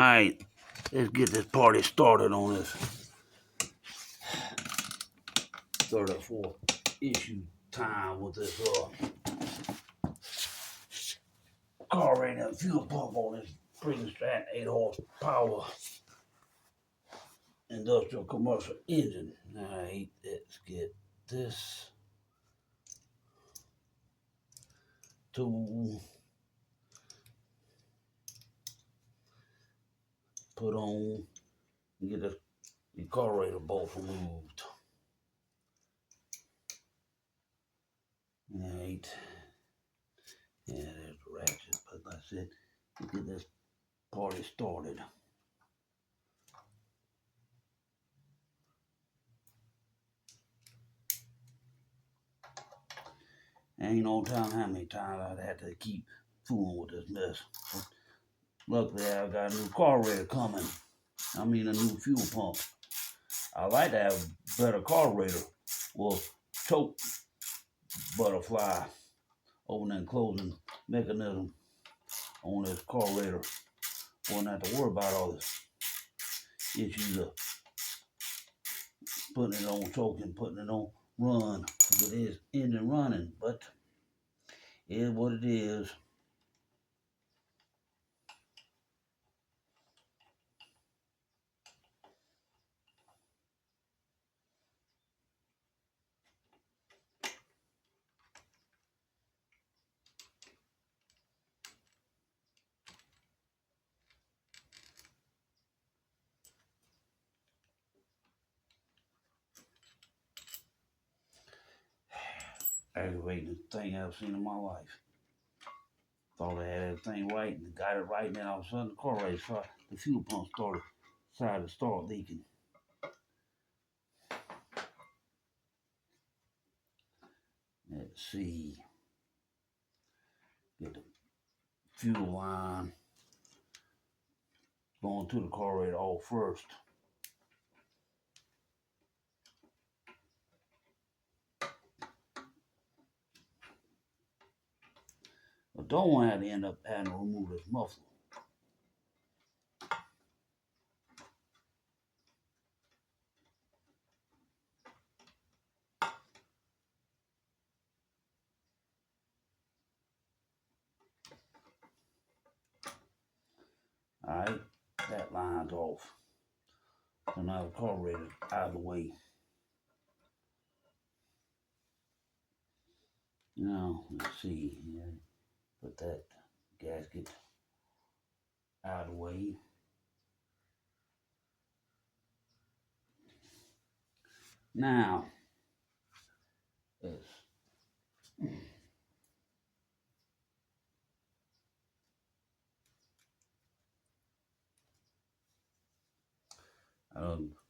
Alright, let's get this party started on this third or fourth issue time with this carburetor and fuel pump on this Briggs & Stratton 8 horsepower industrial commercial engine. Alright, let's get this tool put on and get the carburetor bolt removed. Alright. Yeah, there's the ratchet, but like I said, get this party started. Ain't no telling how many times I'd have to keep fooling with this mess. But luckily, I've got a new carburetor coming. I mean, a new fuel pump. I like to have a better carburetor. Well, choke butterfly opening and closing mechanism on this carburetor. Won't have to worry about all this issues of putting it on choking, putting it on run. It is engine running, but it is what it is. Aggravating thing I've seen in my life. Thought I had everything right and got it right, and then all of a sudden the carburetor started, the fuel pump decided to start leaking. Let's see. Get the fuel line going to the carburetor off first. But don't want to have to end up having to remove this muffler. Alright, that line's off. So now the carburetor's out of the way. Now, let's see here. Put that gasket out of the way. Now, let's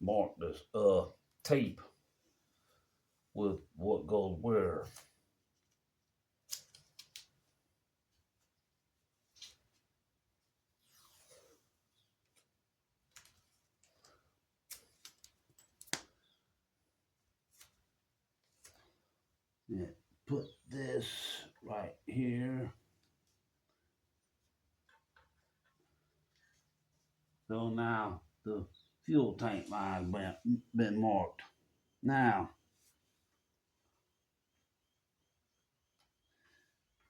mark this tape with what goes where. Yeah, put this right here. So now the fuel tank line's been marked. Now,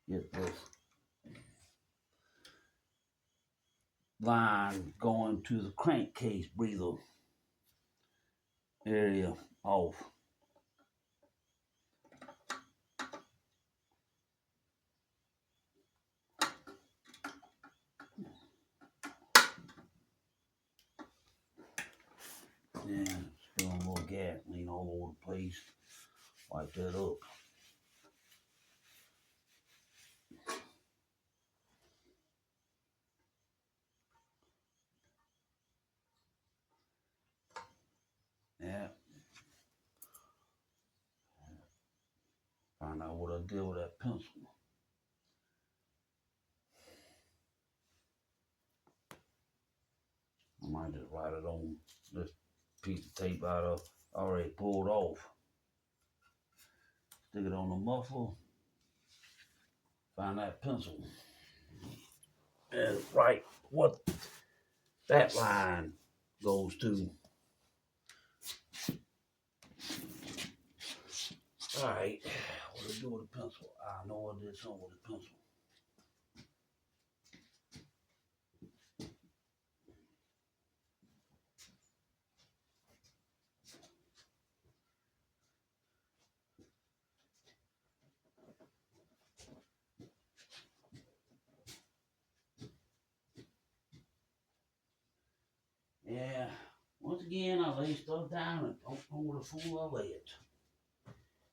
get this line going to the crankcase breather area off. Yeah, spilling a little gasoline all over the place. Wipe that up. Yeah. Find out what I did with that pencil. I might just write it on this piece of tape out of already pulled off. Stick it on the muffler. Find that pencil. And write what that line goes to. All right, what do I do with a pencil? I know I did something with a pencil. Yeah, once again, I lay stuff down and don't know where the fool I lay it.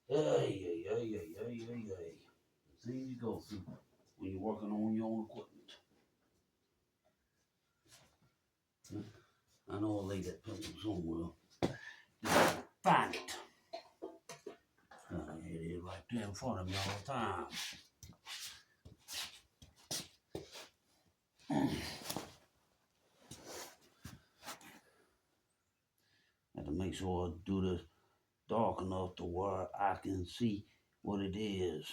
Hey. The things you go through when you're working on your own equipment. I know I laid that pencil somewhere. Just find it. It is right there in front of me all the time. Have to make sure I do this dark enough to where I can see what it is.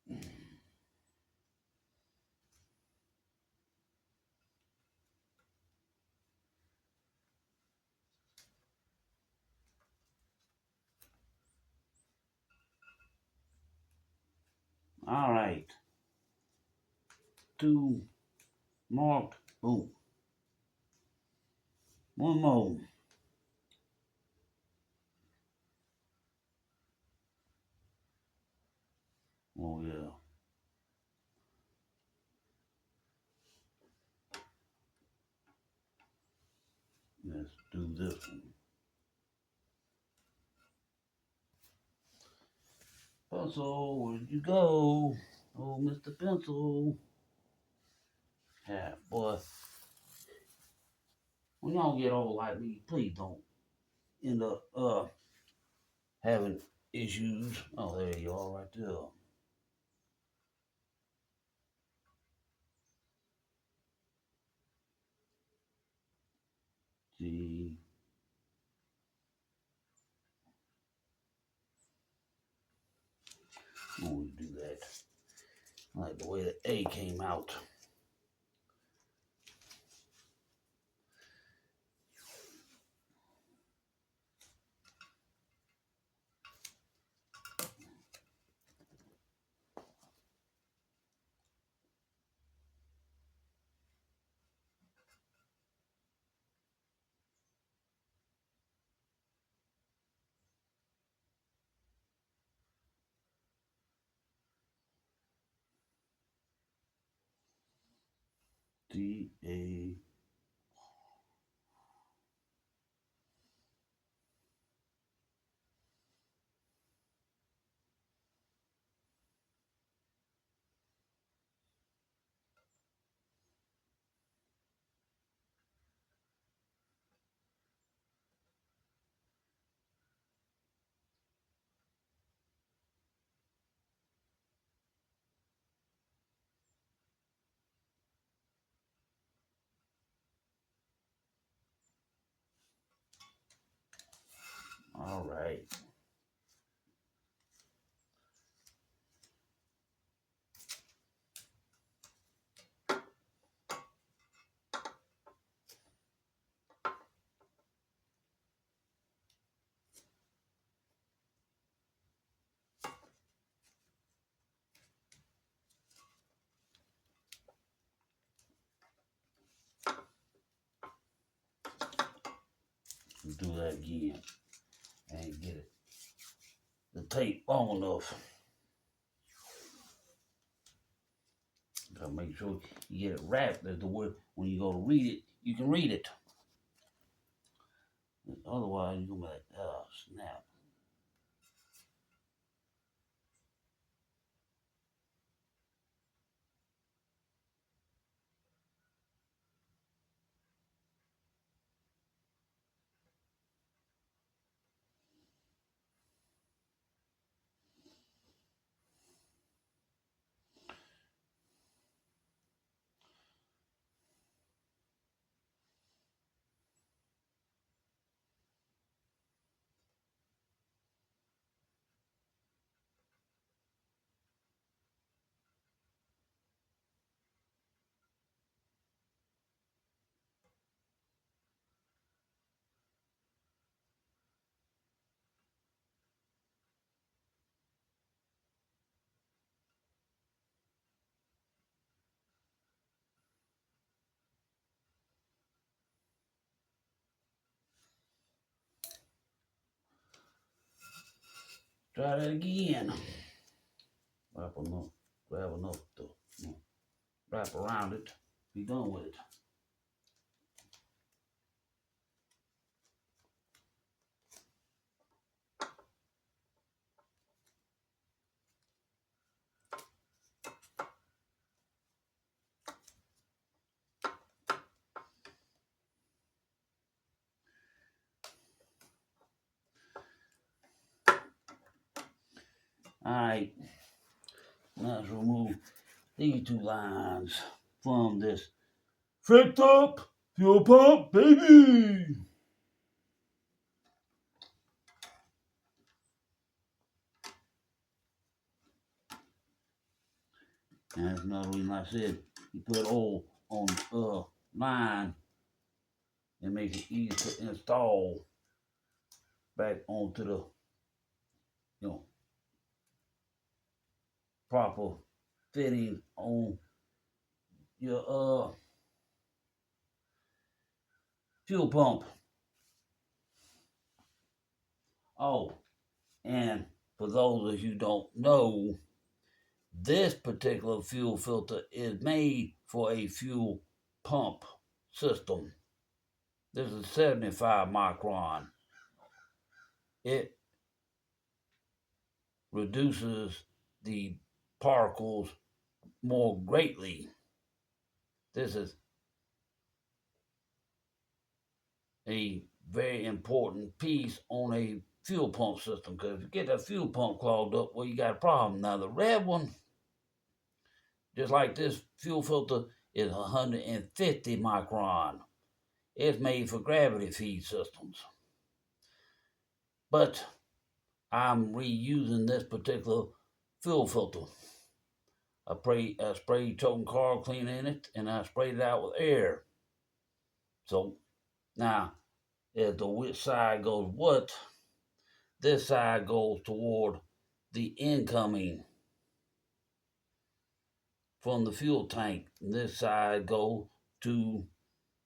Yeah. All right. Two marked. Boom. One more. Oh yeah. Let's do this one. Pencil, where'd you go? Oh, Mr. Pencil. Yeah, boy. When y'all get old like me, please don't end up having issues. Oh, there you are right there. See, I always do that. I like the way the A came out. D-A. All right. Do that again and get it. The tape long enough. to make sure you get it wrapped that the word when you go to read it, you can read it. Otherwise, you're gonna be like, oh snap. Try that again. Grab enough to wrap around it. Be done with it. Alright, let's remove these two lines from this fricked up fuel pump, baby. And that's another reason I said you put oil on line, it makes it easy to install back onto the proper fitting on your fuel pump. Oh, and for those of you who don't know, this particular fuel filter is made for a fuel pump system. This is 75 micron. It reduces the particles more greatly. This is a very important piece on a fuel pump system, because if you get that fuel pump clogged up, well, you got a problem. Now, the red one, just like this fuel filter, is 150 micron. It's made for gravity feed systems. But I'm reusing this particular fuel filter. I sprayed total car cleaner in it, and I sprayed it out with air. So now, as to which side goes what, this side goes toward the incoming from the fuel tank. And this side goes to,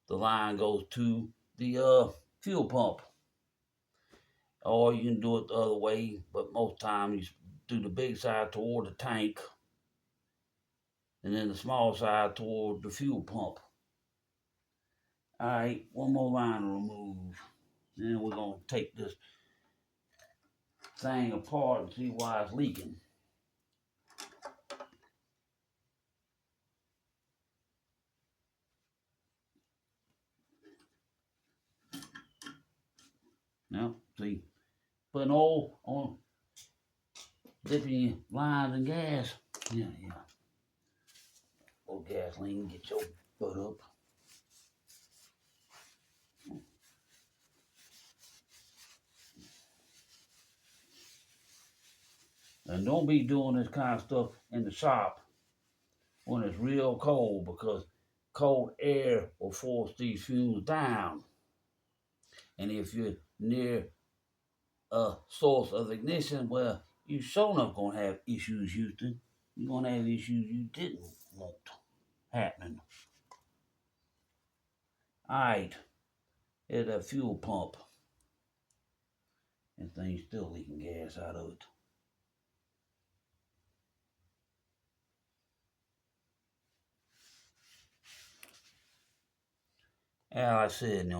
the line goes to the fuel pump. Or you can do it the other way, but most times you do the big side toward the tank, and then the small side toward the fuel pump. Alright, one more line to remove. Then we're going to take this thing apart and see why it's leaking. Now, see, putting oil on, dipping lines in gas. Yeah. Old gasoline, get your butt up. And don't be doing this kind of stuff in the shop when it's real cold, because cold air will force these fumes down. And if you're near a source of ignition, well, you sure enough gonna have issues, Houston. You're gonna have issues you didn't want happening. Alright, here's that fuel pump. And thing's still leaking gas out of it. And like I said,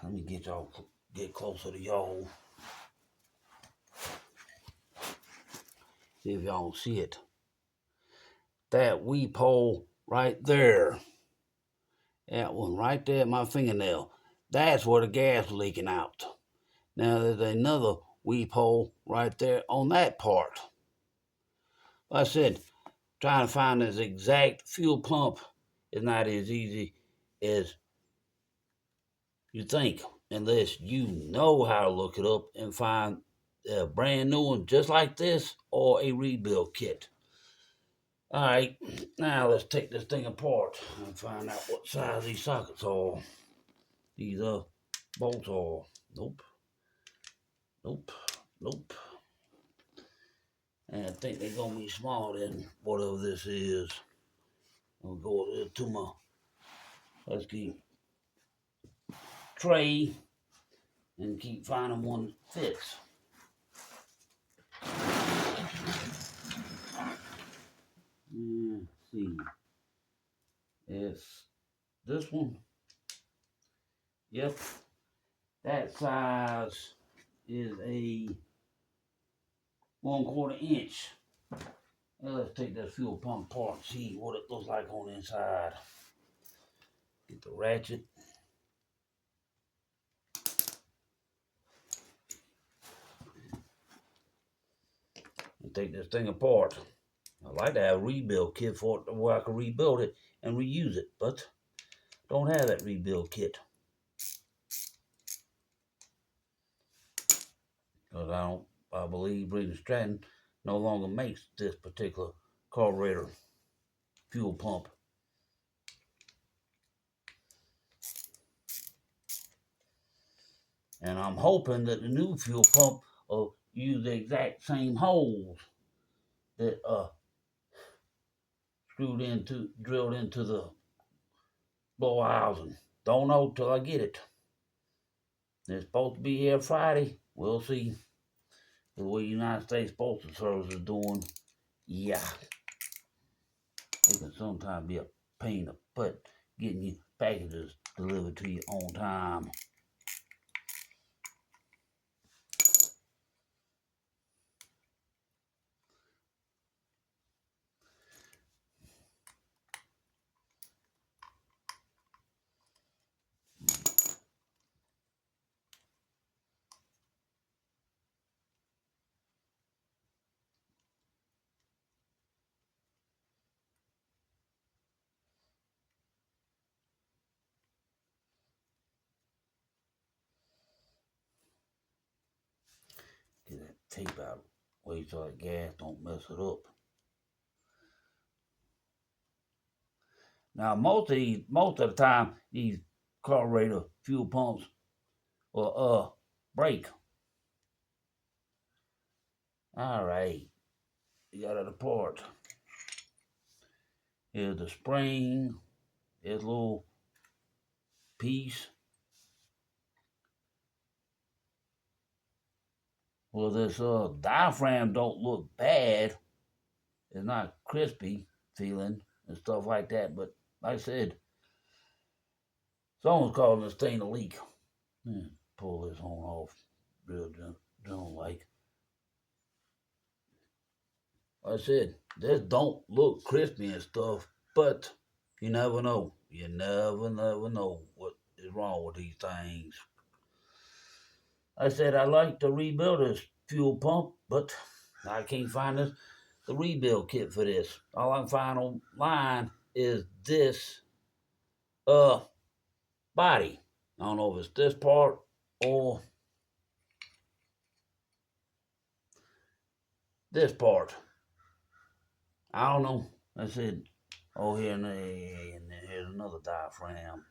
let me get closer to y'all. See if y'all see it. That weep hole right there. That one right there at my fingernail. That's where the gas was leaking out. Now there's another weep hole right there on that part. Like I said, trying to find this exact fuel pump is not as easy as you think, unless you know how to look it up and find a brand new one just like this or a rebuild kit. All right, now let's take this thing apart and find out what size these sockets are. These bolts are. Nope. Nope. Nope. And I think they're gonna be smaller than whatever this is. I'll go to my let's keep tray and keep finding one that fits. Let's see. It's this one. Yep. That size is a 1/4 inch. Now let's take this fuel pump apart and see what it looks like on the inside. Get the ratchet. And take this thing apart. I'd like to have a rebuild kit for it where I can rebuild it and reuse it, but don't have that rebuild kit. Because I believe Briggs & Stratton no longer makes this particular carburetor fuel pump. And I'm hoping that the new fuel pump will use the exact same holes that drilled into the blower housing. Don't know till I get it. It's supposed to be here Friday. We'll see. The way United States Postal Service is doing, yeah. It can sometimes be a pain in the butt getting your packages delivered to you on time. Get that tape out. Wait till that gas don't mess it up. Now most of the time these carburetor fuel pumps will break. Alright. You got it apart. Here's the spring. Here's a little piece. Well, this diaphragm don't look bad. It's not crispy feeling and stuff like that, but like I said, someone's causing this thing to leak. Pull this horn off real gentle like. Like I said, this don't look crispy and stuff, but you never know. You never know what is wrong with these things. I said I like to rebuild this fuel pump, but I can't find the rebuild kit for this. All I can find online is this body. I don't know if it's this part or this part. I don't know. I said, oh, here and here's another diaphragm.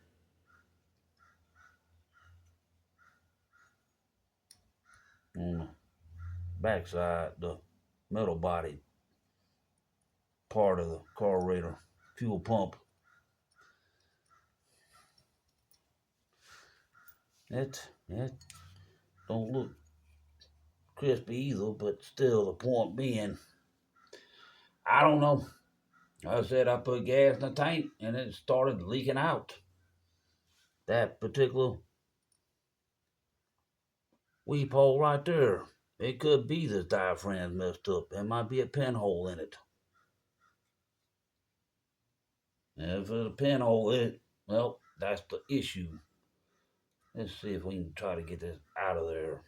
On the backside, the metal body part of the carburetor fuel pump. It don't look crispy either, but still, the point being, I don't know. I said I put gas in the tank and it started leaking out. That particular weep hole right there. It could be this diaphragm messed up. There might be a pinhole in it. And if it's a pinhole in it, well, that's the issue. Let's see if we can try to get this out of there.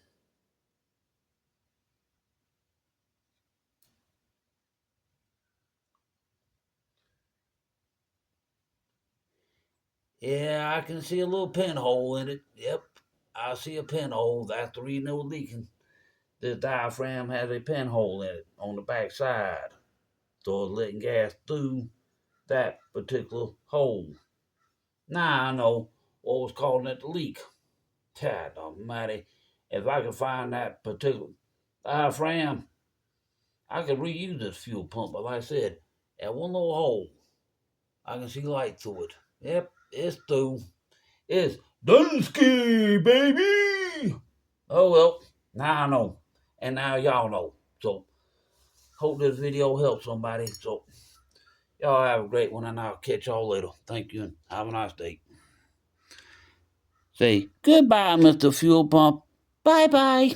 Yeah, I can see a little pinhole in it. Yep, I see a pinhole. That's the reason it was leaking. This diaphragm has a pinhole in it on the back side. So it's letting gas through that particular hole. Now I know what was causing it to leak. God almighty. If I could find that particular diaphragm, I could reuse this fuel pump. But like I said, at one little hole, I can see light through it. Yep, it's through. It's Dunsky, baby! Oh well, now I know. And now y'all know. So, hope this video helps somebody. So, y'all have a great one, and I'll catch y'all later. Thank you, and have a nice day. Say goodbye, Mr. Fuel Pump. Bye-bye.